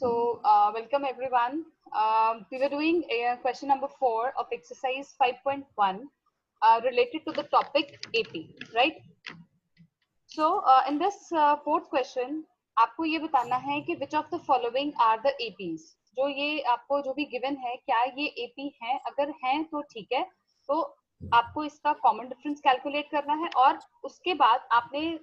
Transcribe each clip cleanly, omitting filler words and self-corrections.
Welcome everyone. We were doing question number 4 of exercise 5.1 related to the topic AP, right? In this fourth question, आपको ये बताना है कि which of the following are the APs? जो ये आपको जो भी given है, क्या ये AP हैं? अगर हैं तो ठीक है, तो आपको इसका कॉमन डिफरेंस कैलकुलेट करना है और उसके बाद आपने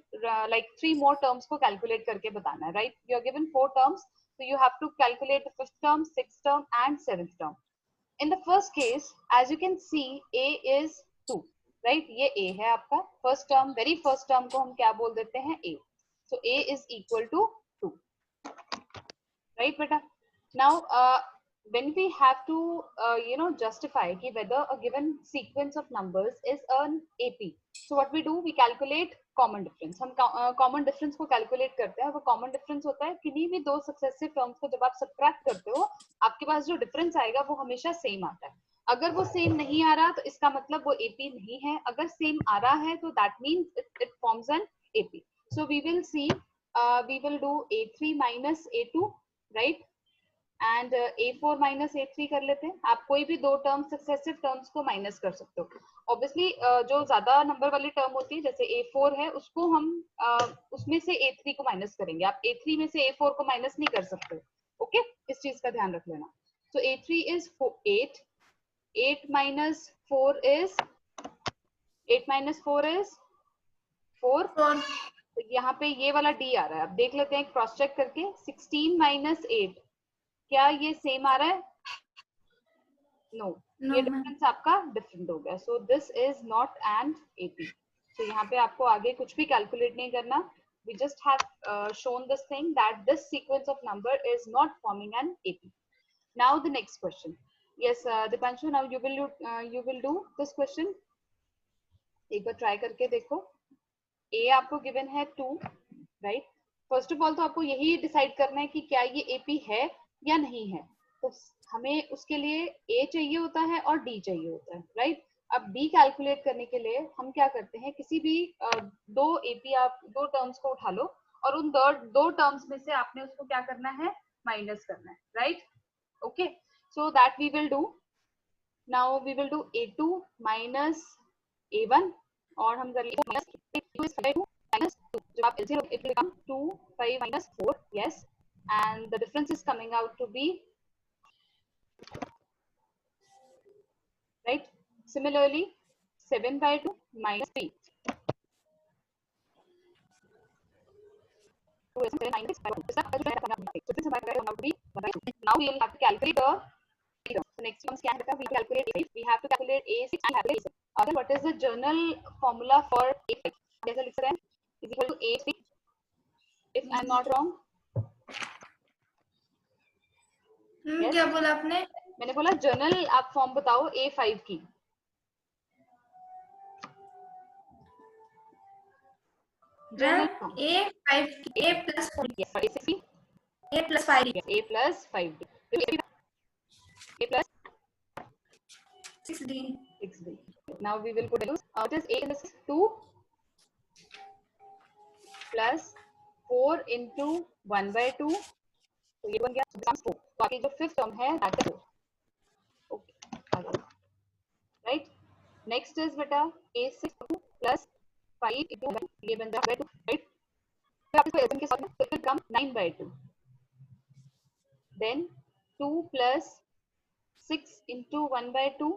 like 3 more terms को कैलकुलेट करके बताना है, right? You are given 4 terms, so you have to calculate the 5th term, 6th term and 7th term. In the first case, as you can see, A is 2, right? ये A है आपका first term, very first term को हम क्या बोल देते हैं? A. So A is equal to 2, right beta? Now when we have to justify कि whether a given sequence of numbers is an AP, so what we do, we calculate common difference. हम common difference को calculate करते हैं. वो common difference होता है किन्हीं भी दो successive terms को जब आप subtract करते हो, आपके पास जो difference आएगा वो हमेशा same आता है. अगर वो सेम नहीं आ रहा तो इसका मतलब वो AP नहीं है. अगर सेम आ रहा है तो that means it forms an AP. So we will see, we will do A3 minus A2, right? And A4 minus A3 कर लेते हैं. आप कोई भी दो टर्म सक्सेसिव टर्म्स को माइनस कर सकते हो. ऑब्वियसली जो ज्यादा नंबर वाली टर्म होती है जैसे A4 है, उसको हम उसमें से A3 को माइनस करेंगे. आप A3 में से A4 को माइनस नहीं कर सकते. ओके, इस चीज का ध्यान रख लेना. सो A3 इज 8. 8 minus 4 is 4. तो यहाँ पे ये वाला D आ रहा है. अब देख लेते हैं क्रॉस चेक करके. 16 minus 8, क्या ये सेम आ रहा है? नो, ये डिफरेंस आपका डिफरेंट हो गया. So this is not an AP. तो यहाँ पे आपको आगे कुछ भी कैलकुलेट नहीं करना. We just have shown this thing that this sequence of number is not forming an AP. Now the next question. Yes, Dipanshu, now you will do this question. एक बार ट्राई करके देखो. A आपको given है 2, right? First of all तो आपको यही decide करना है कि क्या ये AP है या नहीं है. तो हमें उसके लिए A चाहिए होता है और D चाहिए होता है, राइट? अब D कैलकुलेट करने के लिए हम क्या करते हैं, किसी भी दो AP, आप दो टर्म्स को उठा लो और उन दो टर्म्स में से आपने उसको क्या करना है, माइनस करना है, right? Okay, so that we will do. Now we will do A2 minus A1 और हम कर लेंगे minus 2. जब आप LCM, it will become 2 5 minus 4, yes, and the difference is coming out to be, right? Similarly, 7 by 2 minus 3. So this now we will have to calculate the next ones. We calculate A5. We have to calculate A6 and A7. Then what is the journal formula for A5? कैसे लिख सकते हैं? Is equal to A3, if I am not wrong. yes. क्या बोला आपने? मैंने बोला journal आप फॉर्म बताओ A5 की. Journal A5 A plus 4, yes, A6 A plus 5, yes, A plus 5D, A plus 6D. Now we will put what is A in this? 2 plus 4 into 1 by 2. तो ये बन गया, becomes 4. तो आपकी जो फिफ्थ टर्म है that is 4. Okay, right? Next is बेटा A6 plus 5 into 1. ये बन जाएगा 2, right? फिर आप इसको LCM के साथ में फिर कम 9 by 2. Then 2 plus 6 into 1 by 2.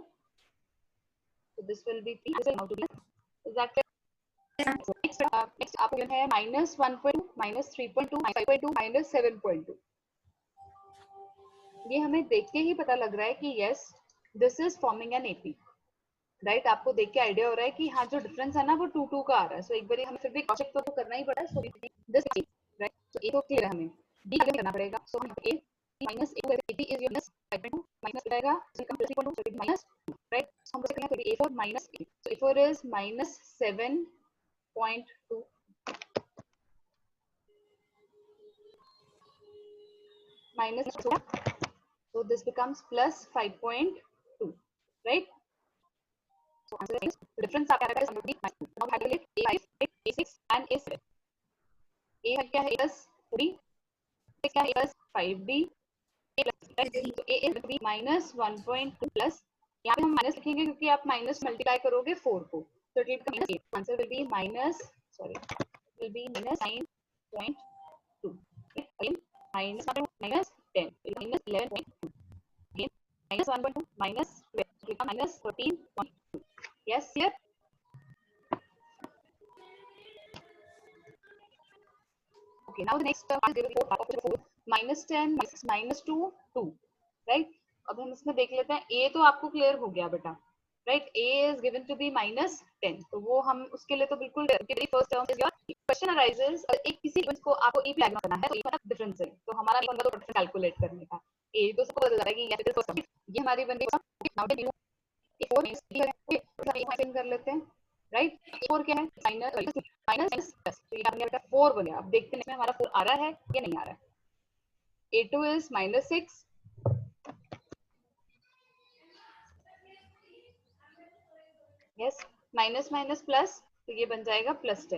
So this will be 3. This will now to be. Is that clear? Next आपको गिवन है minus 1.2, minus 3.2, minus 5.2, minus 7.2. ये हमें देख के ही पता लग रहा है कि yes, this is forming an AP, right? आपको देख के आइडिया हो रहा है कि हाँ जो डिफरेंस है ना वो 2 2 का आ रहा है. सो एक बार हमें फिर भी क्रॉस चेक तो करना ही पड़ा है. सो दिस राइट, सो ए तो क्लियर है, हमें डी आगे करना पड़ेगा. सो हम ए minus A2 is your minus 5.2 minus हो जाएगा, so become 3.2, so it minus 2, right? So हम कैसे करेंगे? A4 minus A. So A4 is minus 7.2 minus 2. So this becomes plus 5.2, right? So answer is difference आपका आएगा somebody minus 2. Now calculate A5, A6 and A7. A5 क्या है? A plus 3. 6 क्या है? A plus 5d तो a is going to be minus 1.2 plus यहाँ पे हम माइनस लिखेंगे क्योंकि आप माइनस मल्टीप्लाई करोगे 4 को तो it will B answer will be minus will be minus 9.2 again minus 10 minus 11.2 again minus 1.2 minus 12 become minus 13.2 yes here okay now the next part is 4 minus 10 minus 2 2 right अब हम इसमें देख लेते हैं a तो आपको क्लियर हो गया बेटा right a is given to be minus 10 तो वो हम उसके लिए तो बिल्कुल first term is your question arises एक किसी इवेंट को आपको ए प्लग करना है तो एक मतलब डिफरेंस है तो हमारा बन तो डिफरेंस कैलकुलेट करने का ए तो सबको पता चल रहा है कि ये फर्स्ट टर्म ये हमारी बन गई नाउ द ए 4 है ओके तो एक फाइन कर लेते हैं राइट ए 4 क्या है माइनस प्लस तो ये हमने बेटा 4 बन गया अब देखते हैं इसमें हमारा 4 आ रहा है या नहीं आ रहा है a2 is -6 yes minus minus plus तो ये बन जाएगा +10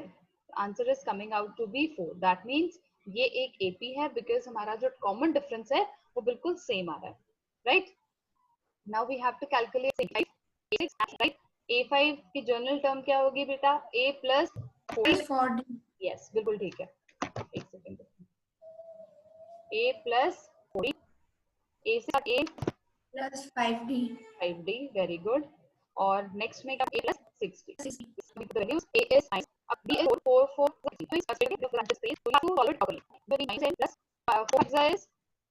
answer is coming out to be 4 that means ये एक एपी है बिकॉज हमारा जो कॉमन डिफरेंस है वो बिल्कुल सेम आ रहा है right now we have to calculate a6 right a5 की जनरल टर्म क्या होगी बेटा a plus 4d यस बिल्कुल ठीक है एक second a plus 4d a से a plus 5d very good और नेक्स्ट में क्या a plus 60 the values a is 9 अब b is 4 so it's frustrating because the space so you have to follow it properly the 9 plus 4 is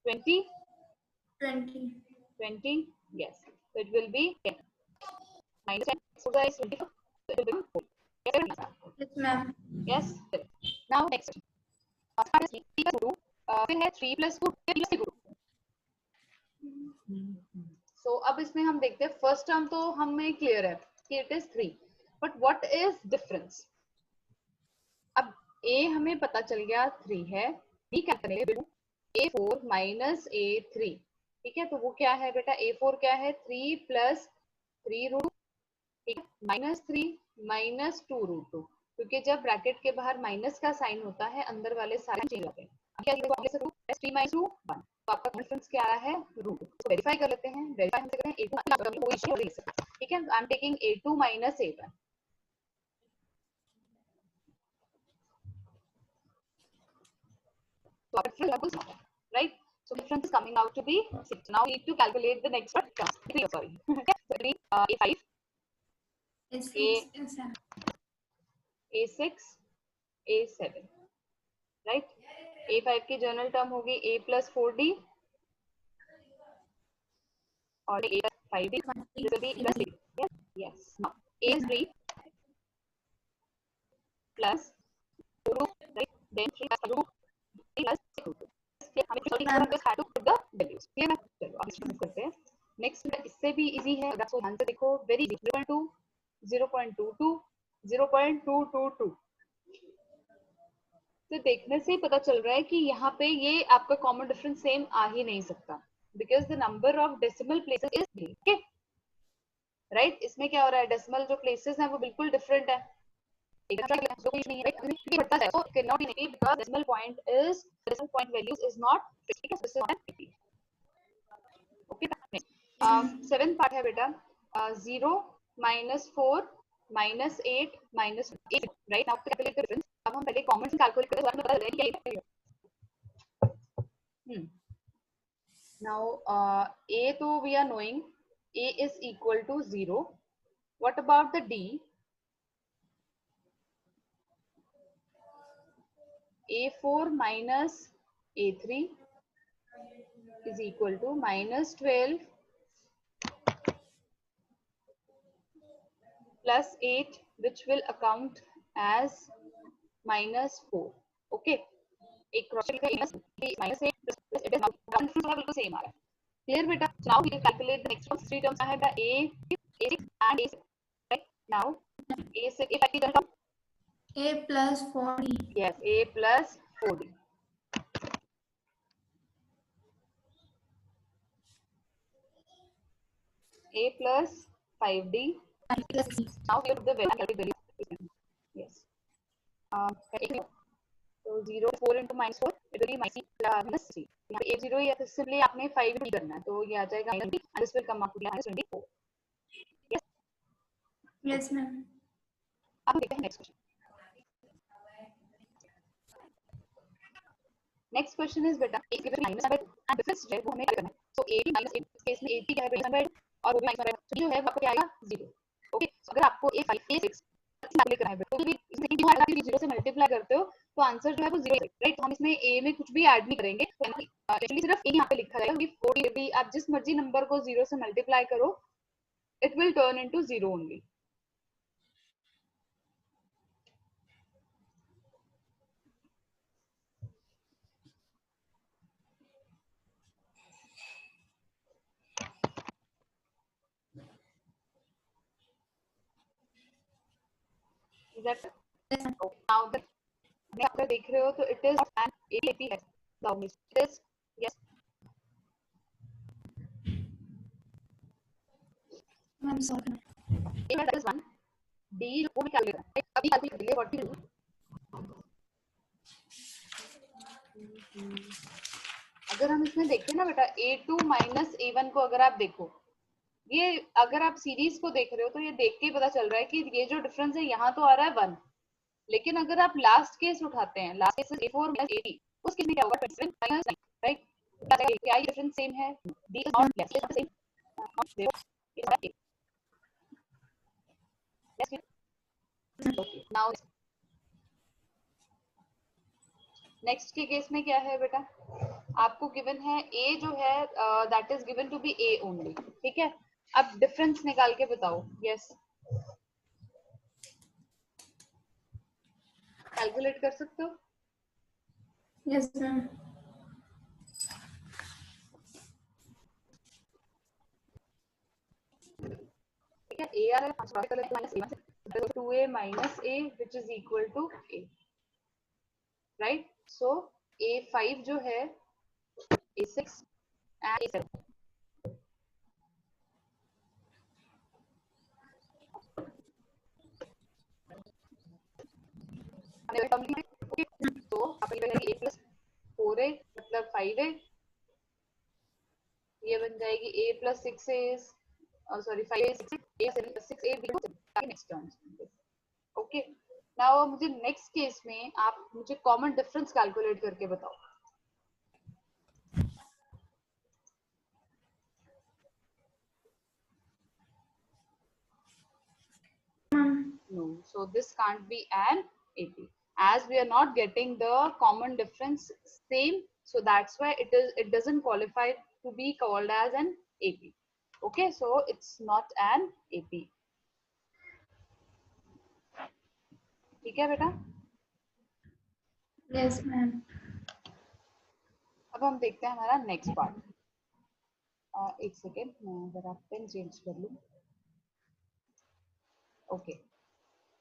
20 yes so it will be 10 minus 10 4 is 24 so it will become 4 yes ma'am yes now next part is 3 plus 2 फिर है 3 plus 4 फिर plus 2 so अब इसमें हम देखते हैं first term तो हमें क्लियर है कि it is 3 but what is difference अब a हमें पता चल गया 3 है b क्या करेंगे a4 minus a3 ठीक है तो वो क्या है बेटा a4 क्या है 3 plus 3 रूट ठीक है -3 minus 2 रूट 2 क्योंकि जब ब्रैकेट के बाहर माइनस का साइन होता है अंदर वाले सारे चेंज होते हैं क्या आगे से 3 minus 2 1 तो आपका डिफरेंस क्या आ रहा है रूट तो वेरीफाई कर लेते हैं वेरीफाई हम करते हैं a2 कोई इशू नहीं है ठीक है I am taking a2 minus a1 so our difference is right so difference is coming out to be 6 now we need to calculate the next one sorry okay so a5 a6 a7 right a5 की general term होगी a plus 4d और a plus 5d this will be plus 3 yes now a is 3 plus 4 right then 3 plus 2 plus 2 हमें sorry हम just have to put the values clear है चलो अब इसको करते हैं नेक्स्ट इससे भी इजी है अगर आपको ध्यान से देखो वेरी 0.2 0.22 0.222 तो देखने से ही पता चल रहा है कि यहाँ पे ये आपका कॉमन डिफरेंस सेम आ ही नहीं सकता because the number of decimal places is okay right इसमें क्या हो रहा है डेसिमल जो प्लेसेस हैं वो बिल्कुल डिफरेंट है जो कुछ नहीं है क्योंकि बढ़ता है so it cannot be negative because decimal point values is not fixed ठीक है this is not negative okay seventh part है बेटा 0 -4 -8 -8 right now to calculate the difference अब हम पहले कॉमन कैलकुलेट करें बाद में पता चलेगा क्या है now a तो we are knowing a is equal to 0 what about the d a4 minus a3 is equal to -12 plus 8 which will account as -4 okay एक क्रॉस का -8 plus it is now difference है बिल्कुल same आ रहा है clear beta now we can calculate the next one three terms है the a6 and a6 right now a6 if I can come a plus 4d yes a plus 4d a plus 5d now we have the value yes so 0 4 into -4 it will be -6 minus 3 यहाँ पे 8 0 ही है, तो simply आपने 5 भी करना है, तो ये आ जाएगा -20 and this will come out to be -24. yes Yes, ma'am. अब देखते हैं next question. Next question is बेटा a given minus by and difference जो है वो हमें करना है. सो 80 minus 8 इस केस में 80 क्या है बेटा by और वो भी minus by, तो जो है वो आपको क्या आएगा 0. ओके, अगर आपको a5 a6 कैलकुलेट करना है बेटा, तो भी इसमें जो है आप 0 से मल्टीप्लाई करते हो तो आंसर जो है वो 0 है, राइट. तो हम इसमें a में कुछ भी ऐड नहीं करेंगे, तो एक्चुअली सिर्फ a यहाँ पे लिखा जाएगा. भी 40 भी आप जिस मर्जी नंबर को 0 से मल्टीप्लाई करो it will turn into 0 only. Is that Yes, ma'am. okay? Now the आप अगर देख रहे हो तो इट इज एन 80 है. It is yes. I'm sorry. A that is 1. D वो भी कैलकुलेट करना है. अभी कैलकुलेट कर लिए. What do you. अगर हम इसमें देखें ना बेटा a2 माइनस a1 को अगर आप देखो, ये अगर आप सीरीज को देख रहे हो तो ये देख के ही पता चल रहा है कि ये जो डिफरेंस है यहाँ तो आ रहा है 1, लेकिन अगर आप लास्ट केस उठाते हैं, last case a4 minus a3, उस केस में क्या होगा 27 माइनस 9, राइट. क्या ये डिफरेंस सेम है? d is not less than same, not 0 is a. yes okay. now next के केस में क्या है बेटा, आपको गिवन है a जो है that is given to be a only. ठीक है, अब डिफरेंस निकाल के बताओ. यस, कैलकुलेट कर सकते हो. Yes, ma'am. ठीक है, a आ रहा है 5 कर लेते हैं माइनस a1 से, तो 2a minus a which is equal to a, right. So a5 जो है a6 एंड a7. हमने टर्म ली है. ओके, तो आप ये बन जाएगी a प्लस 4a मतलब 5a, ये बन जाएगी a plus 6a sorry 5a 6a 7 plus 6a next term. Okay, now मुझे नेक्स्ट केस में आप मुझे कॉमन डिफरेंस कैलकुलेट करके बताओ. No, so this can't be an AP as we are not getting the common difference same, so that's why it doesn't qualify to be called as an AP. Okay, so it's not an AP. ठीक है बेटा. Yes, ma'am. अब हम देखते हैं हमारा next part. एक second, मैं जरा पेन चेंज कर लूं. Okay,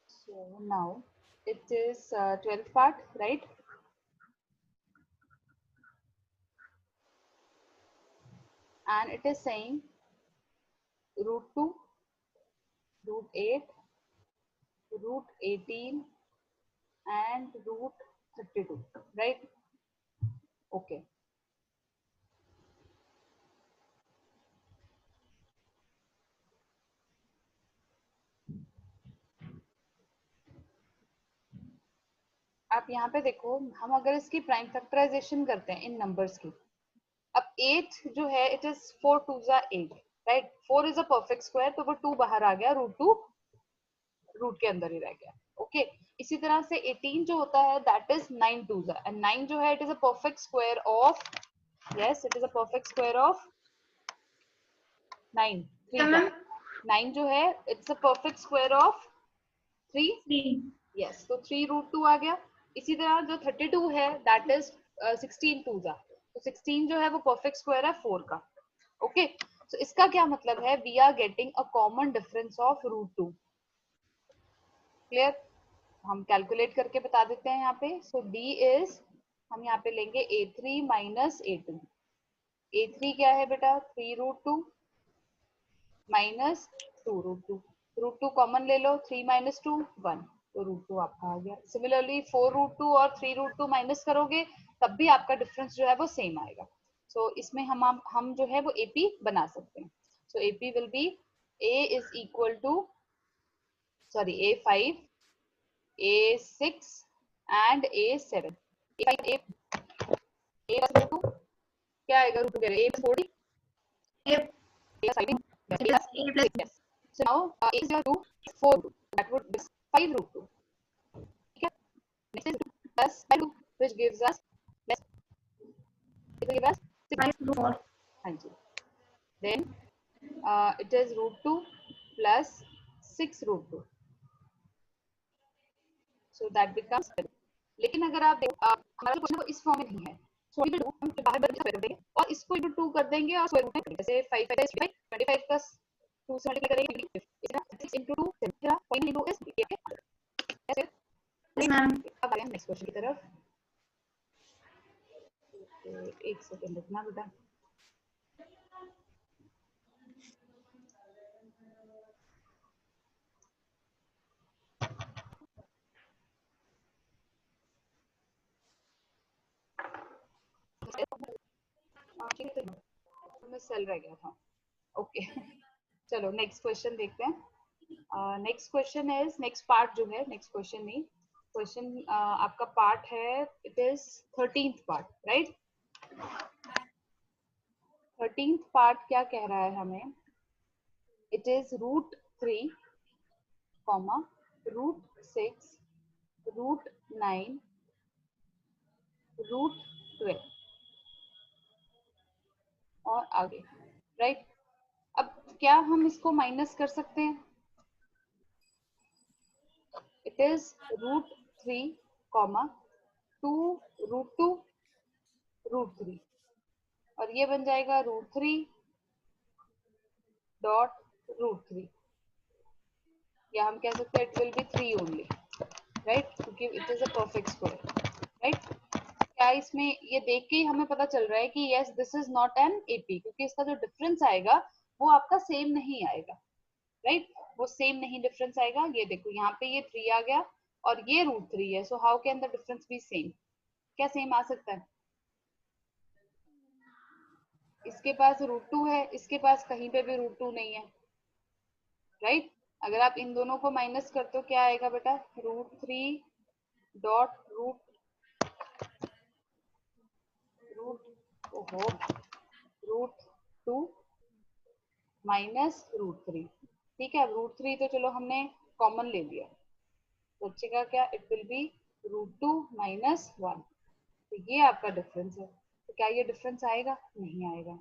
so now it is 12th part, right? And it is saying root 2, root 8, root 18 and root 32, right? Okay. आप यहाँ पे देखो, हम अगर इसकी प्राइम फैक्टराइजेशन करते हैं इन नंबर्स की, अब 8 जो है it is 4 2 8, right. 4 is a perfect square, तो वो 2 बाहर आ गया, रूट 2 रूट के अंदर ही रह गया. ओके, इसी तरह से 18 जो होता है दैट इज 9 2 एंड 9 जो है it is a perfect square of, yes it is a perfect square of 9 3 9 जो है it's a perfect square of 3. 3. Yes, तो 3 रूट 2 आ गया. इसी तरह जो 32 है दैट इज 16 2 तो 16 जो है वो परफेक्ट स्क्वायर है 4 का. ओके, सो इसका क्या मतलब है, we are getting a common difference of root 2. Clear, हम कैलकुलेट करके बता देते हैं यहाँ पे. सो डी इज, हम यहाँ पे लेंगे a3 माइनस a2. a3 क्या है बेटा 3 root 2 minus 2 root 2. Root 2 common ले लो, 3 माइनस 2 1, तो रूट 2 आपका आ गया. सिमिलरली 4 रूट 2 और 3 रूट 2 माइनस करोगे तब भी आपका डिफरेंस जो है वो सेम आएगा. सो इसमें हम जो है वो AP बना सकते हैं. सो AP will be A is equal to A5, A6 and A7. A5 A plus root 2 क्या आएगा root 2 कह रहे हैं A plus 40 A A plus 5 A plus A plus 6. Yes. So now A is equal to 4 root 2. That would be 5 root 2. ठीक है. Next is plus 5 root 2 which gives us less. It will give us 6. 5 to 4. हाँ जी. Then it is root 2 plus 6 root 2. So that becomes 7. लेकिन अगर आप हमारा question वो इस form में नहीं है. सो वी विल डू हम बाहर बदल कर देंगे और इसको इनटू 2 कर देंगे और स्क्वायर रूट में कर देंगे. जैसे 5 5 is 25 प्लस 2 से मल्टीप्लाई करेंगे इतना 6 into 2 7 पॉइंट into is ऐसे. Yes, ma'am. अब आगे हम नेक्स्ट क्वेश्चन की तरफ. एक सेकंड रुकना बेटा. मैं सेल रह गया था. ओके. चलो नेक्स्ट क्वेश्चन देखते हैं. Next question is next part जो है नेक्स्ट क्वेश्चन नहीं क्वेश्चन आपका पार्ट है. It is 13th part right. 13th part क्या कह रहा है हमें. It is root 3 comma root 6 root 9 root 12 और आगे राइट. अब क्या हम इसको माइनस कर सकते हैं. It is root 3 comma 2 root 2 root 3 और ये बन जाएगा रूट 3 डॉट रूट 3 या हम कह सकते हैं it will be 3 only right क्योंकि it is a perfect square right. क्या इसमें ये देख के ही हमें पता चल रहा है कि yes this is not an AP क्योंकि इसका जो डिफरेंस आएगा वो आपका सेम नहीं आएगा राइट. वो सेम नहीं डिफरेंस आएगा. ये देखो यहाँ पे ये 3 आ गया और ये रूट 3 है. So how can the difference B same. क्या सेम आ सकता है. इसके पास रूट 2 है इसके पास कहीं पे भी रूट 2 नहीं है राइट. अगर आप इन दोनों को माइनस करते हो क्या आएगा बेटा. Root 3 dot root root 2 minus root 3. ठीक है. अब रूट 3 तो चलो हमने कॉमन ले लिया तो बचेगा क्या. It will be root 2 minus 1. तो ये आपका डिफरेंस है. तो क्या ये डिफरेंस आएगा. नहीं आएगा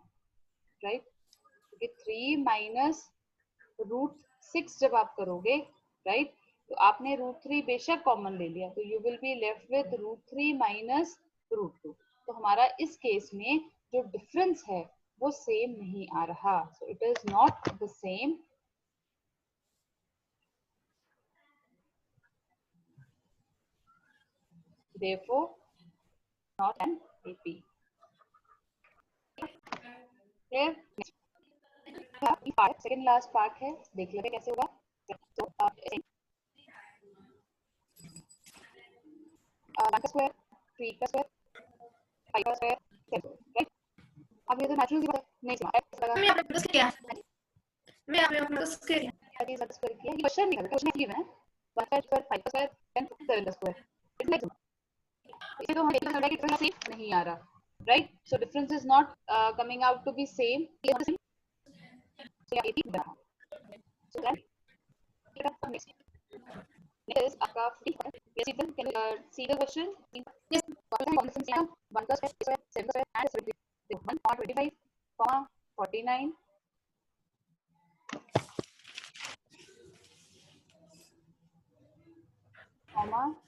राइट क्योंकि 3 माइनस रूट 6 जब आप करोगे राइट तो आपने रूट 3 बेशक कॉमन ले लिया तो you will be left with root 3 minus root 2. तो हमारा इस केस में जो डिफरेंस है वो सेम नहीं आ रहा. So it is not the same. therefore not an AP. clear. Part second last part है. देख लेते कैसे होगा. तो 1 का स्क्वायर 3 का स्क्वायर 5 का स्क्वायर 10 राइट. अब ये तो नेचुरल सी बात है. नहीं समझ मैं आपने प्लस किया. मैं आपने प्लस किया. ये सब स्क्वायर किया. ये क्वेश्चन नहीं है. क्वेश्चन गिवन है 1 का स्क्वायर 5 का स्क्वायर 10 7 का स्क्वायर. इट्स लाइक इसे तो हम देखना है कि डिफरेंस सेम नहीं आ रहा right. So difference is not coming out to be same. So ये भी बना. सो दैट नेक्स्ट is आपका free है. Yes, Ethan, can you see the question? Yes. कौन सा है. 1 का स्क्वायर 7 का square and 1.25 49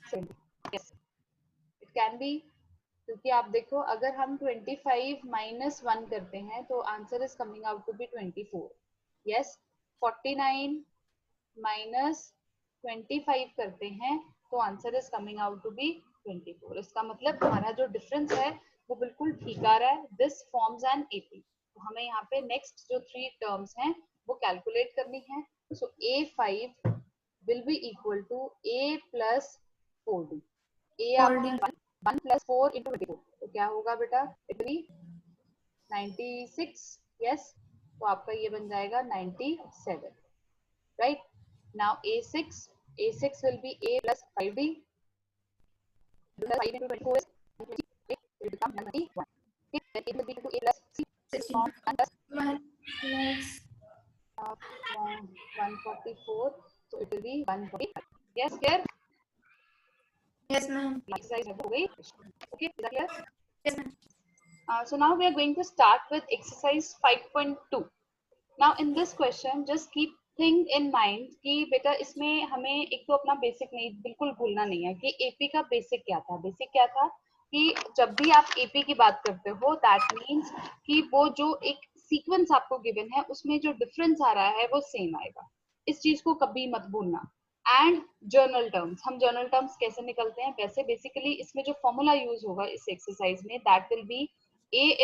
70. Yes, it can be. क्योंकि आप देखो अगर हम 25 माइनस 1 करते हैं तो answer is coming out to be 24. Yes 49 minus 25 करते हैं तो answer is coming out to be 24. इसका मतलब हमारा जो डिफरेंस है वो बिल्कुल ठीक आ रहा है. This forms an AP. तो हमें यहाँ पे नेक्स्ट जो 3 टर्म्स हैं वो कैलकुलेट करनी है. सो A5 will be equal to A plus 4D. A आपकी 1 plus 4 into 24. तो क्या होगा बेटा, इट विल बी 96, यस, तो आपका ये बन जाएगा 97, right. Now A6 will be A plus 5D. 5 into 24 is 28, it will become 121. Okay, then it will be equal to A plus 16. 1 plus 1 plus 144, so it will be 145. Yes, clear? yes ma'am. Exercise number 8. Okay, is that clear? Yes ma'am. So now we are going to start with exercise 5.2. Now in this question, just keep thing in mind कि बेटा इसमें हमें एक तो अपना basic नहीं बिल्कुल भूलना नहीं है कि एपी का बेसिक क्या था. बेसिक क्या था कि जब भी आप एपी की बात करते हो दैट मीन्स कि वो जो एक सीक्वेंस आपको गिवन है उसमें जो डिफरेंस आ रहा है वो सेम आएगा. इस चीज को कभी मत भूलना. एंड जर्नल टर्म्स, हम जर्नल टर्म्स कैसे निकलते हैं, वैसे बेसिकली इसमें जो फॉर्मूला यूज होगा इस एक्सरसाइज में दैट विल बी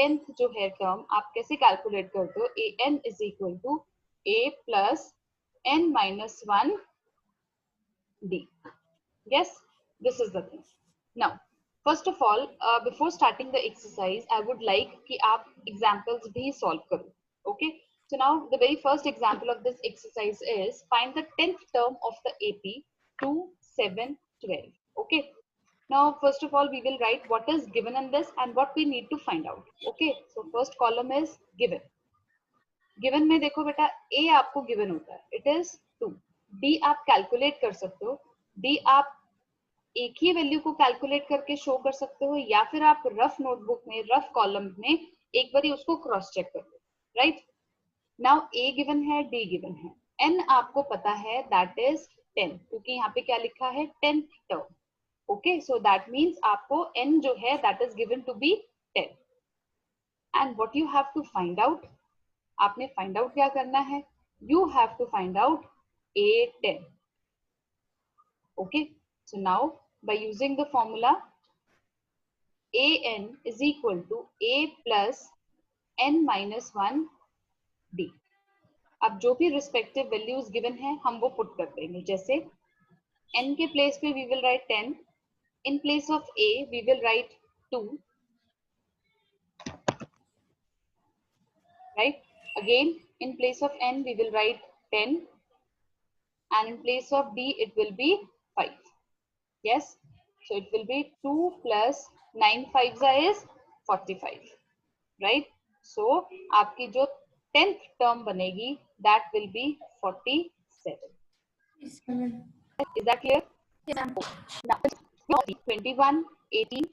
an जो है टर्म आप कैसे कैलकुलेट करते हो, an is equal to a plus n minus 1 d. Yes, this is the thing. Now first of all before starting the exercise I would like कि आप examples भी solve करो. Okay, so now the very first example of this exercise is find the 10th term of the AP 2 7 12. Okay, now first of all we will write what is given in this and what we need to find out. Okay, so first column is given. Given में देखो बेटा a आपको given होता है, it is 2. d आप calculate कर सकते हो, d आप एक ही वैल्यू को कैलकुलेट करके शो कर सकते हो या फिर आप रफ नोटबुक में रफ कॉलम में एक बार उसको क्रॉस चेक कर लो. राइट, नाउ a गिवन है, d गिवन है, n आपको पता है दैट इज 10 क्योंकि यहाँ पे क्या लिखा है 10th term. Okay, so that means आपको n जो है that is given to be 10. And what you have to find out, आपने फाइंड आउट क्या करना है, you have to find out A10. Okay, so now by using the formula an is equal to a plus n minus 1 d. अब जो भी respective values given है हम वो पुट कर देंगे. जैसे n के प्लेस पे वी विल राइट 10, इन place of a we will write 2, right. Again, in place of n, we will write 10, and in place of d, it will be 5. Yes, so it will be 2 plus 9 5s is 45, right? So, आपकी जो 10th term बनेगी, that will be 47. Yes ma'am. Is that clear? Yes ma'am. Now, 21, 18,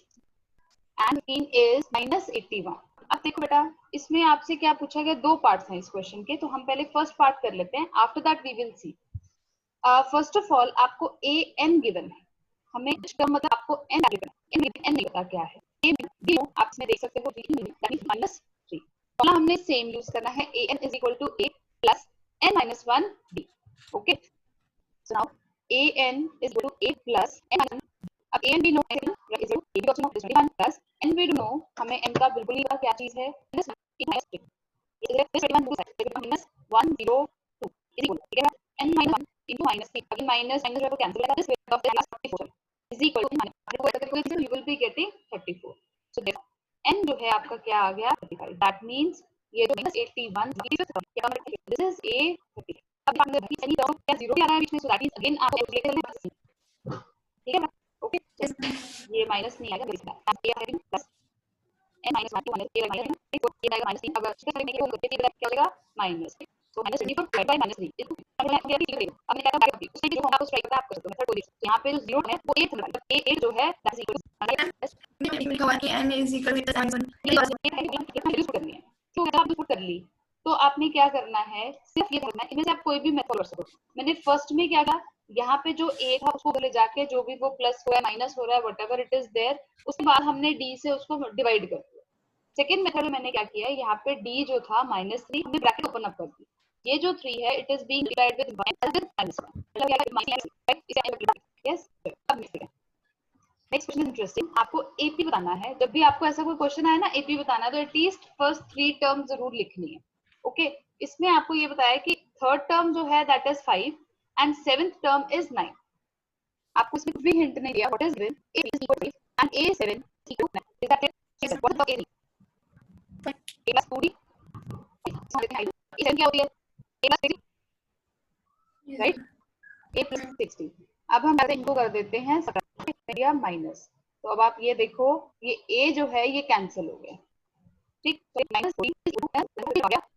and 15 is minus 81. अब देखो बेटा इसमें आपसे क्या पूछा गया, दो पार्ट्स हैं इस क्वेश्चन के, तो हम पहले फर्स्ट पार्ट कर लेते हैं, after that we will see. First of all आपको a n गिवन है, हमें इसका मतलब आपको n गिवन है, n नहीं पता क्या है, a आप इसमें देख सकते हो दैट मींस -3. फॉर्मूला हमने सेम यूज करना है, a n is equal to a plus n minus 1 d. Okay, so now a n is equal to a plus n minus 1. अब a n भी नो है, is equal to a भी also known, is 21 plus n भी known, हमें n का बिल्कुल नहीं पता क्या चीज है, -1 -3. इसलिए this 21 2 साइड पे -102 is equal, ठीक है, n minus 1 into -3, again minus minus को कैंसिल करना, this weight of the last 44 is equal to -100, you will be getting 34. so therefore n जो है आपका क्या आ गया 35. that means ये जो -81 क्या this is a 35. अब आपने any term क्या 0 भी आ रहा है बीच में, so that means again आपको कैलकुलेट करना है, ठीक है. ओके, ये माइनस नहीं आएगा, ये आएगा plus n minus 1 to minus a minus 3, ये आएगा -3. अगर इसके साइड में क्या होगा माइनस, तो -24 डिवाइड बाय -3 इसको हमने क्या लिख दिया, हमने क्या करा उससे जो होगा वो स्ट्राइक आप कर सकते हो मेथड को देख. यहां पे जो 0 है वो 8 है, a8 जो है दैट इज इक्वल टू लिखा हुआ है कि n is equal to -1. कितना यूज करनी है, तो अगर आपने पुट कर ली तो आपने क्या करना है, सिर्फ ये करना है, इनमें से आप कोई भी मेथड कर सकते हो. मैंने फर्स्ट में क्या कहा, यहाँ पे जो a था उसको ले जाके जो भी वो प्लस हो रहा है माइनस हो रहा है व्हाटएवर इट इज देयर, उसके बाद हमने d से उसको डिवाइड कर दिया. सेकंड मेथड में मैंने क्या किया है, यहाँ पे d जो था -3 हमने ब्रैकेट ओपन अप कर दी, ये जो 3 है it is being divided with -1 मतलब क्या है माइनस. यस, अब नेक्स्ट क्वेश्चन इंटरेस्टिंग, आपको एपी बताना है. जब भी आपको ऐसा कोई क्वेश्चन आए ना एपी बताना है तो एटलीस्ट फर्स्ट 3 टर्म जरूर लिखनी है. ओके, इसमें आपको ये बताया कि थर्ड टर्म जो है that is 5 and seventh term is 9. आपको इसमें कुछ भी हिंट नहीं दिया, what is given a is equal to 5 and a7 is equal to 9. Is that it? Yes, what is AB? A plus 2D. क्या होती है? A plus 3, yes, right? A plus 60. अब हम ऐसे इनको कर देते हैं या माइनस. तो अब आप ये देखो, ये A जो है ये कैंसिल हो गया. ठीक, तो माइनस हो गया.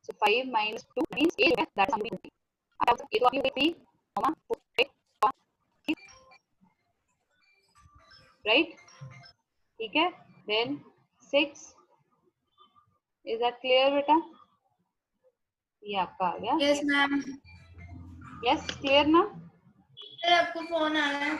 So 5 minus 2 means A जो है that is something. अब ये तो आपकी हो गई 3, right? ठीक है. Then 6. Is that clear बेटा? ये आपका आ गया. yes, ma'am. Yes, clear ना? सर आपको फोन आ रहा है.